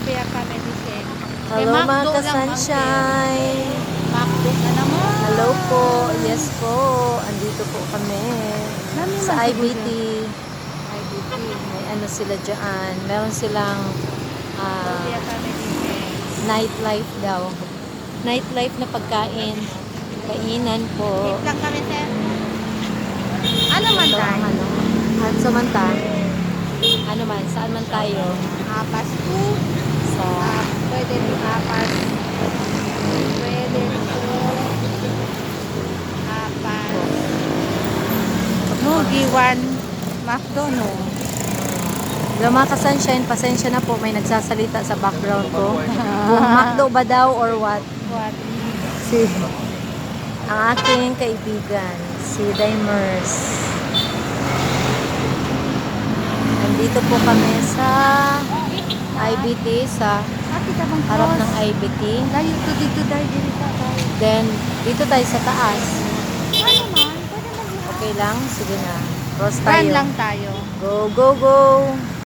Beer ka medicine. Hello mga ka-sunshine. McDo na naman. Hello po. Yes po. Andito po kami sa IBT. IBT. May ano sila dyan. Meron silang Beer ka medicine. nightlife daw. Nightlife na pagkain. Kainan po. Wait lang kami, sir. Ano man Ito ang tayo? ano. At samanta. Ano man. Saan man tayo? Apas po. Sa Pwede rin apas. Pwede rin apas. No, G1 McDo, no. Hello mga ka-sunshine. Pasensya na po. May nagsasalita sa background ko. Kung McDo ba daw or what? What? Si ang aking kaibigan, si Dimers. Nandito po kami sa IBT, sa Bakit ka bang harap cross? ng IBT. Layo to dito dahil dito tayo. Then, dito tayo sa taas. Ano man? Pwede mag-ihaw. Okay lang? Sige na. Cross Run tayo. lang tayo. Go, go, go!